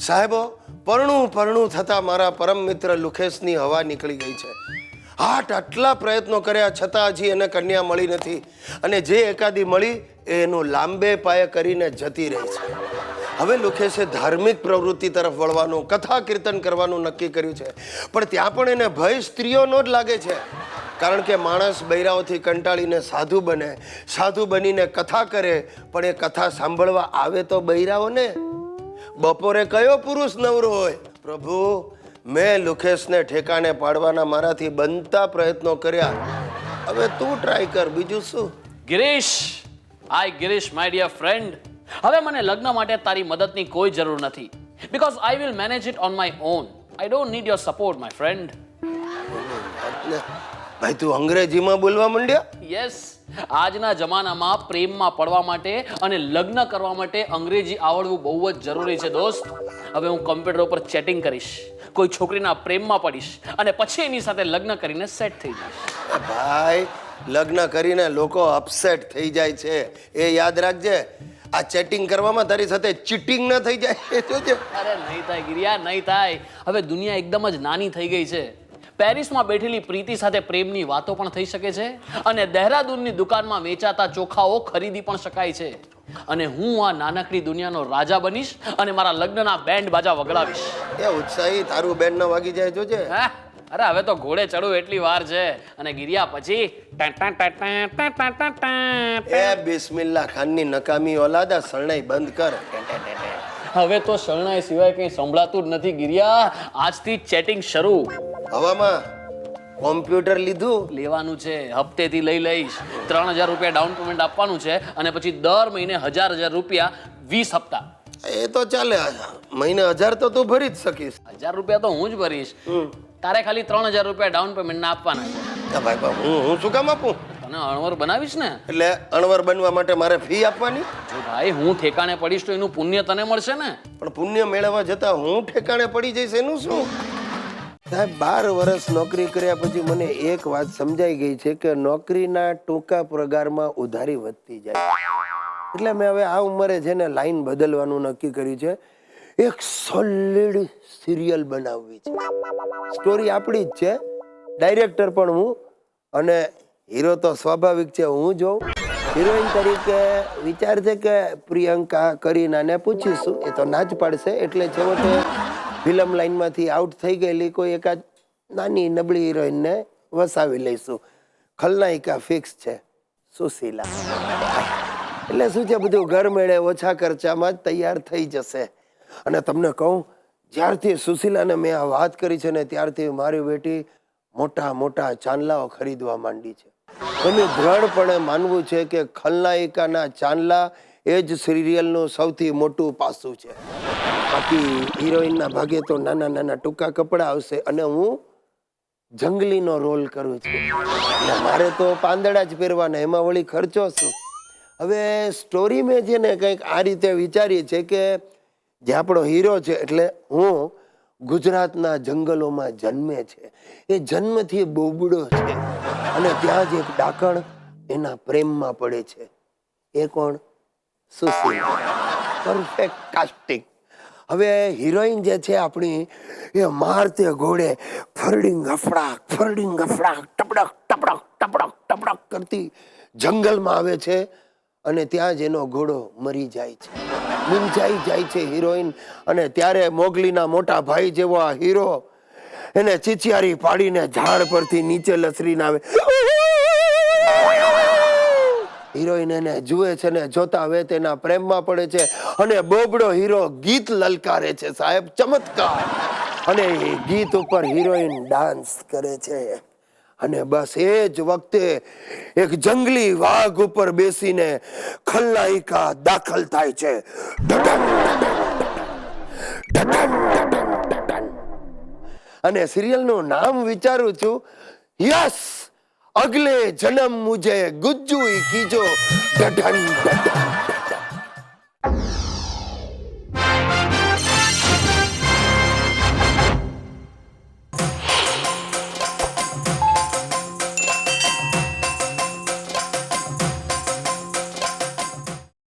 સાહેબો, પરણું થતા મારા પરમ મિત્ર લુખેશની હવા નીકળી ગઈ છે. આટલા પ્રયત્નો કર્યા છતાં હજી એને કન્યા મળી નથી, અને જે એકાદી મળી એનું લાંબે પાયે કરીને જતી રહી છે. હવે લુખેશે ધાર્મિક પ્રવૃત્તિ તરફ વળવાનું, કથા કીર્તન કરવાનું નક્કી કર્યું છે. પણ ત્યાં પણ એને ભય સ્ત્રીઓનો જ લાગે છે, કારણ કે માણસ બૈરાઓથી કંટાળીને સાધુ બને, સાધુ બનીને કથા કરે, પણ એ કથા સાંભળવા આવે તો બૈરાઓને. બપોરે કયો પુરુષ નવરો હોય? પ્રભુ, મેં લુખેશને ઠેકાણે પાડવાના મારાથી બનતા પ્રયત્નો કર્યા. હવે તું ટ્રાય કર, બીજું શું. Girish, Girish my dear friend, હવે મને લગ્ન માટે તારી મદદની કોઈ જરૂર નથી, because I will manage it on my own. I don't need your support my friend. ભાઈ, તું અંગ્રેજીમાં બોલવા માંડ્યા? યસ, આજના જમાનામાં પ્રેમમાં પડવા માટે અને લગ્ન કરવા માટે અંગ્રેજી આવડવું બહુ જ જરૂરી છે દોસ્ત. હવે હું કમ્પ્યુટર ઉપર ચેટિંગ કરીશ, કોઈ છોકરીના પ્રેમમાં પડીશ અને પછી એની સાથે લગ્ન કરીને સેટ થઈ જઈશ. ભાઈ, લગ્ન કરીને લોકો અપસેટ થઈ જાય છે, એ યાદ રાખજે. આ ચેટિંગ કરવામાં તારી સાથે ચીટિંગ ન થઈ જાય એ જોજે. અરે નહીં થાય ગિરિયા, નહીં થાય. હવે દુનિયા એકદમ જ નાની થઈ ગઈ છે. પેરિસમાં બેઠેલી પ્રીતિ સાથે પ્રેમની વાતો પણ થઈ શકે છે, અને દહેરાદૂનની દુકાનમાં વેચાતા ચોખાઓ ખરીદી પણ શકાય છે. અને હું આ નાનકડી દુનિયાનો રાજા બનીશ અને મારા લગ્નના બેન્ડ બાજા વગડાવીશ. એ ઉત્સાહી, તારું બેન્ડ ન વાગી જાય જોજે. અરે હવે તો ઘોડે ચડવું એટલી વાર છે, અને ગિરિયા પછી એ બિસ્મિલ્લા ખાનની નકામી ઓલાદા, શરણાઈ બંધ કર. હવે તો શરણાઈ સિવાય કંઈ સંભળાતું જ નથી ગિરિયા. આજથી ચેટિંગ શરૂ. હવામાં કોમ્પ્યુટર લીધું? લેવાનું છે, હપ્તેથી લઈ લઈશ. 3000 રૂપિયા ડાઉન પેમેન્ટ આપવાનું છે, અને પછી દર મહિને 1000 રૂપિયા 20 હપ્તા. એ તો ચાલે, મહિને 1000 તો તું ભરી જ શકીશ. 1000 રૂપિયા તો હું જ ભરીશ. તારે ખાલી 3000 રૂપિયા ડાઉન પેમેન્ટ ના આપવાના છે. ભાઈ, હું શું કામ આપું? તને અણવર બનાવીશ ને. એટલે અણવર બનવા માટે મારે ફી આપવાની? જો ભાઈ, હું ઠેકાણે પડીશ તો એનું પુણ્ય તને મળશે ને. પણ પુણ્ય મેળવવા જતા હું ઠેકાણે પડી જઈશ એનું શું? સાહેબ, 12 વર્ષ નોકરી કર્યા પછી મને એક વાત સમજાઈ ગઈ છે કે નોકરીના ટૂંકા પગારમાં ઉધારી વધતી જાય. એટલે મેં હવે આ ઉંમરે છે ને લાઈન બદલવાનું નક્કી કર્યું છે. એક સોલિડ સિરિયલ બનાવવી છે. સ્ટોરી આપણી જ છે, ડાયરેક્ટર પણ હું, અને હીરો તો સ્વાભાવિક છે હું જોઉં. હિરોઈન તરીકે વિચાર છે કે પ્રિયંકા કરીનાને પૂછીશું, એ તો ના જ પાડશે. એટલે છેવટે ફિલ્મ લાઈનમાંથી આઉટ થઈ ગયેલી કોઈ એકાદ નાની નબળી હિરોઈનને વસાવી લઈશું. ખલનાયિકા ફિક્સ છે, સુશીલા. એટલે શું છે, બધું ઘર મેળે ઓછા ખર્ચામાં જ તૈયાર થઈ જશે. અને તમને કહું, જ્યારથી સુશીલાને મેં આ વાત કરી છે ને ત્યારથી મારી બેટી મોટા મોટા ચાંદલાઓ ખરીદવા માંડી છે. એનું દ્રઢપણે માનવું છે કે ખલનાયિકાના ચાંદલા એ જ સિરિયલનું સૌથી મોટું પાસું છે. બાકી હિરોઈનના ભાગે તો નાના નાના ટૂંકા કપડા આવશે, અને હું જંગલીનો રોલ કરું છું. એટલે મારે તો પાંદડા જ પહેરવાના, એમાં વળી ખર્ચો શું? હવે સ્ટોરી મેં છે ને કંઈક આ રીતે વિચારી છે કે જે આપણો હીરો છે, એટલે હું ગુજરાતના જંગલોમાં જન્મે છે. એ જન્મથી બોબડો છે, અને ત્યાં જ એક ડાકણ એના પ્રેમમાં પડે છે. એ કોણ? સુશીલા. Perfect casting. હવે હિરોઈન જે છે આપણી, એ મારતે ઘોડે ફરડિંગ ગફડાક ટપડક ટપડક ટપડક ટપડક કરતી જંગલમાં આવે છે, અને ત્યાં જ એનો ઘોડો મરી જાય છે, મૂંઝાઈ જાય છે હિરોઈન. અને ત્યારે મોગલીના મોટા ભાઈ જેવો આ હીરો એને ચીચિયારી પાડીને ઝાડ પરથી નીચે લસરીને આવે. હિરોઈન એને જુએ છે ને જોતા હવે તેના પ્રેમમાં પડે છે, અને બોબડો હીરો ગીત લલકારે છે. સાહેબ, ચમત્કાર! અને ગીત ઉપર હિરોઈન ડાન્સ કરે છે. અને બસ એ જ વખતે એક જંગલી વાઘ ઉપર બેસીને ખલનાયિકા દાખલ થાય છે. અને સિરિયલનું નામ વિચારું છું, યસ, અગલે જન્મ મુજે ગુજ્જુ કીજો.